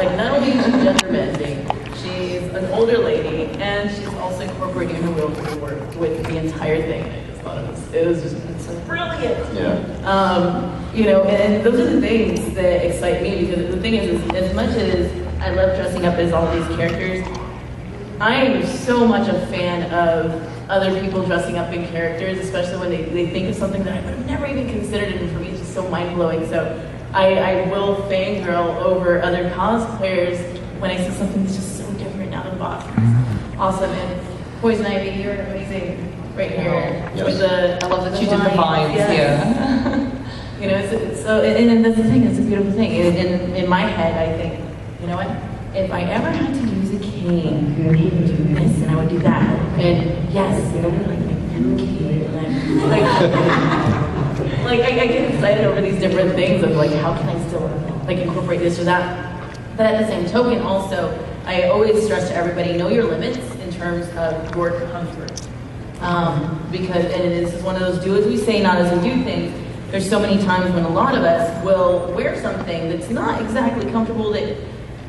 like not only is she gender bending, she's an older lady, and she's also incorporating her wheelchair work with the entire thing. I just thought it was just it's brilliant. Yeah. You know, and those are the things that excite me, because the thing is as much as I love dressing up as all these characters, I am so much a fan of other people dressing up in characters, especially when they think of something that I would have never even considered, and for me it's just so mind-blowing. So I will fangirl over other cosplayers when I see something that's just so different out of the box. Awesome. And Poison Ivy, you're amazing right here. Yes. With the, I love that you did the vines, yeah. You know, so and that's the thing, it's a beautiful thing. In my head, I think, you know what? If I ever had to use a cane, I would do this and I would do that. And yes, it'll be like like I get excited over these different things of like, how can I still like incorporate this or that? But at the same token, also, I always stress to everybody, know your limits in terms of your comfort. Because, and this is one of those do as we say, not as we do things. There's so many times when a lot of us will wear something that's not exactly comfortable, that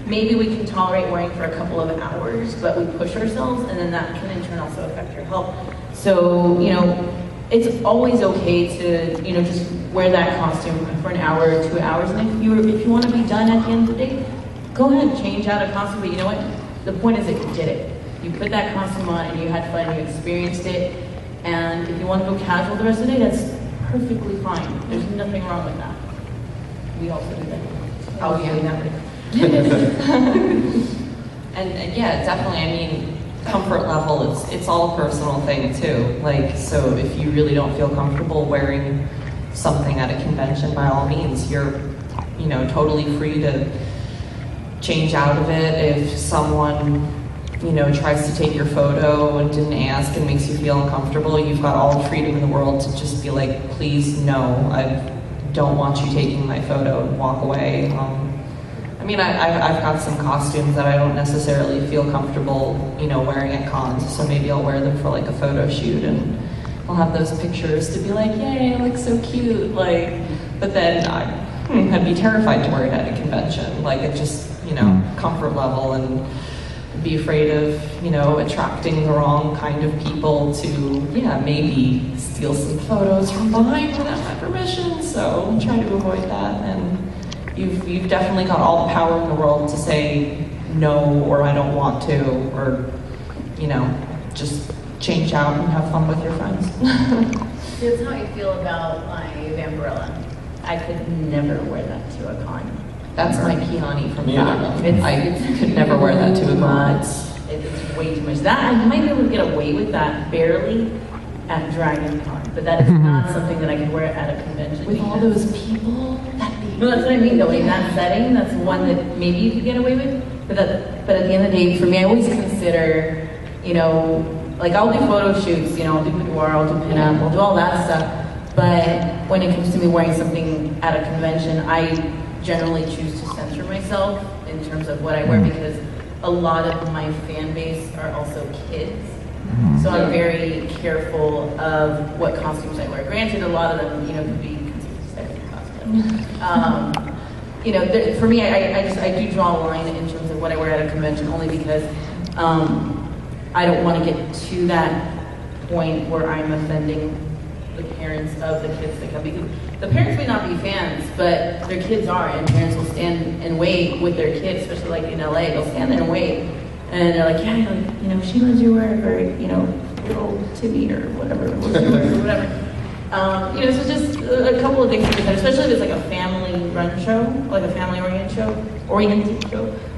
maybe we can tolerate wearing for a couple of hours, but we push ourselves, and then that can in turn also affect your health. So, you know, it's always okay to, you know, just wear that costume for an hour or 2 hours, and if you want to be done at the end of the day, go ahead, change out a costume, but you know what? The point is that you did it. You put that costume on and you had fun, you experienced it, and if you want to go casual the rest of the day, that's perfectly fine. There's nothing wrong with that. We also do that. Oh, yeah. And yeah, definitely, I mean, comfort level, it's all a personal thing too. Like, so if you really don't feel comfortable wearing something at a convention, by all means, you're, you know, totally free to change out of it. If someone, you know, tries to take your photo and didn't ask and makes you feel uncomfortable, you've got all the freedom in the world to just be like, please, no, I don't want you taking my photo, and walk away. I mean, I've got some costumes that I don't necessarily feel comfortable, you know, wearing at cons, so maybe I'll wear them for like a photo shoot, and I'll have those pictures to be like, yay, I look so cute, like, but then I'd be terrified to wear it at a convention. Like, it just, you know, comfort level, and be afraid of, you know, attracting the wrong kind of people to, yeah, maybe steal some photos from behind without my permission, so try to avoid that. And you've definitely got all the power in the world to say no, or I don't want to, or, you know, just change out and have fun with your friends. That's how I feel about my Vampirella. I could never wear that to a con. That's my Peony from Yeah. Fathom. I could never wear that to a con. It's way too much. That I might be able to get away with that barely at Dragon Con, but that is not something that I could wear at a convention. With all those people, that'd be... No, that's what I mean though, in that setting, that's one that maybe you could get away with, but at the end of the day, for me, I always consider, you know, like I'll do photo shoots, you know, I'll do boudoir, I'll do pinup, I'll do all that stuff, but when it comes to me wearing something at a convention, I generally choose to censor myself in terms of what I wear, because a lot of my fan base are also kids. So I'm very careful of what costumes I wear. Granted, a lot of them, you know, could be considered sexy costumes. You know, for me, I do draw a line in terms of what I wear at a convention, only because I don't want to get to that point where I'm offending the parents of the kids that come. Because the parents may not be fans, but their kids are, and parents will stand and wait with their kids, especially like in LA. They'll stand there and wait. And they're like, yeah, you know, she lets you wear her, you know, little Timmy or whatever, or whatever. You know, so just a couple of things to consider, especially if it's like a family-run show, like a family-oriented show.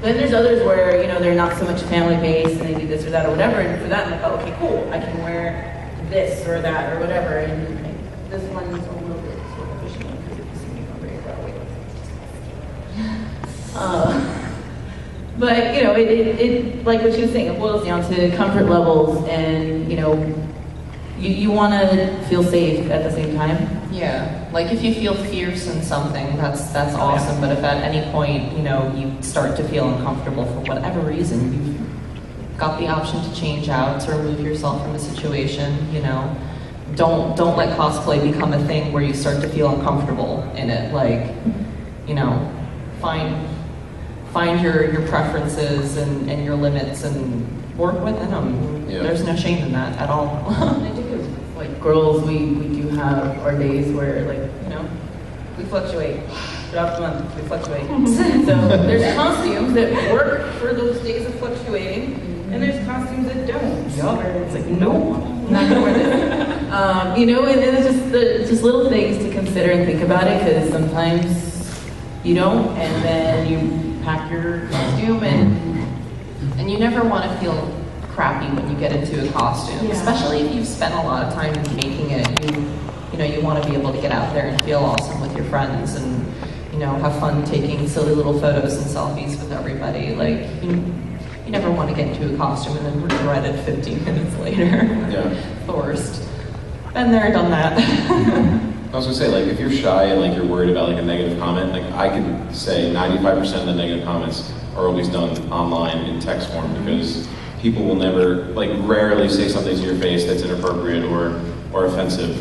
Then there's others where, you know, they're not so much family-based and they do this or that or whatever, and for that, I'm like, oh, okay, cool, I can wear this or that or whatever, and this one's a little bit superficial because if you see me from very far away, but, you know, it like what she was saying, it boils down to comfort levels, and, you know, you want to feel safe at the same time. Yeah, like if you feel fierce in something, that's awesome, but if at any point, you know, you start to feel uncomfortable for whatever reason, you've got the option to change out, to remove yourself from a situation, you know. Don't let cosplay become a thing where you start to feel uncomfortable in it. Like, you know, find find your preferences and your limits and work within them. Yeah. There's no shame in that at all. I think it's like girls, we do have our days where, like, you know, we fluctuate. Throughout the month, we fluctuate. So there's costumes that work for those days of fluctuating, and there's costumes that don't. Yup. Where it's like, no, not gonna wear this. You know, and it's just little things to consider and think about it, because sometimes you don't, and then you pack your costume And you never want to feel crappy when you get into a costume, Yeah. especially if you've spent a lot of time making it. You know, you want to be able to get out there and feel awesome with your friends and, you know, have fun taking silly little photos and selfies with everybody. Like, you never want to get into a costume and then regret it 15 minutes later. Yeah. It's the worst. Been there, done that. I was gonna say, like, if you're shy and like you're worried about like a negative comment, like I could say 95% of the negative comments are always done online in text form, because people will never, like, rarely say something to your face that's inappropriate or offensive,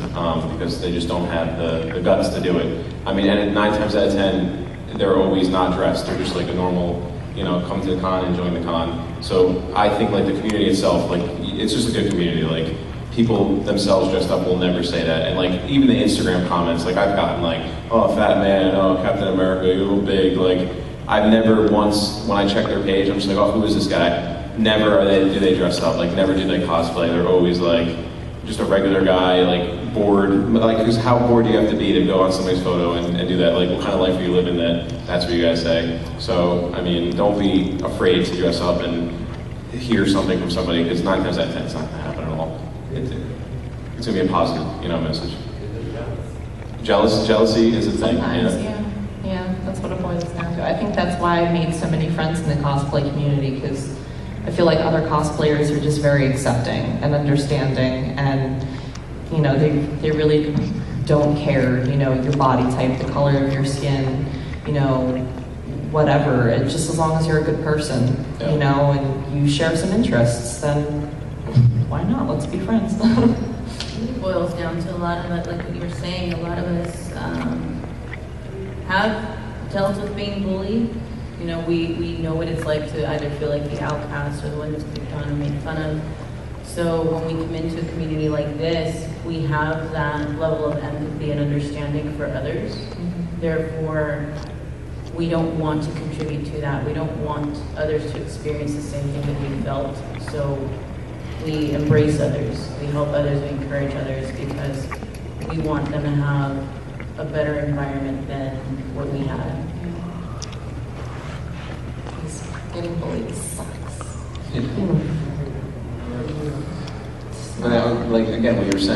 because they just don't have the guts to do it. I mean, and 9 times out of 10, they're always not dressed. They're just like a normal, you know, come to the con and join the con. So I think like the community itself, like, it's just a good community. Like, people themselves dressed up will never say that. And like, even the Instagram comments, like I've gotten like, oh, fat man, oh, Captain America, you're a little big. Like, I've never once, when I check their page, I'm just like, oh, who is this guy? Never do they dress up. Like, never do they cosplay. They're always like, just a regular guy, like, bored. Like, how bored do you have to be to go on somebody's photo and do that? Like, what kind of life are you living that's what you guys say? So, I mean, don't be afraid to dress up and hear something from somebody, because 9 times out of 10, it's not gonna happen at all. It's gonna be a positive, you know, message. Jealousy is a thing. Sometimes, yeah, that's what it boils down to. I think that's why I made so many friends in the cosplay community, because I feel like other cosplayers are just very accepting and understanding, and, you know, they really don't care, you know, your body type, the color of your skin, you know, whatever. It's just as long as you're a good person, Yeah. you know, and you share some interests, then why not? Let's be friends. It boils down to a lot of it, like what you were saying, a lot of us have dealt with being bullied. You know, we know what it's like to either feel like the outcast or the one who's picked on or made fun of. So when we come into a community like this, we have that level of empathy and understanding for others. Mm-hmm. Therefore, we don't want to contribute to that. We don't want others to experience the same thing that we felt. So we embrace others, we help others, we encourage others, because we want them to have a better environment than what we had. Getting bullied sucks. But like, again, what you were saying,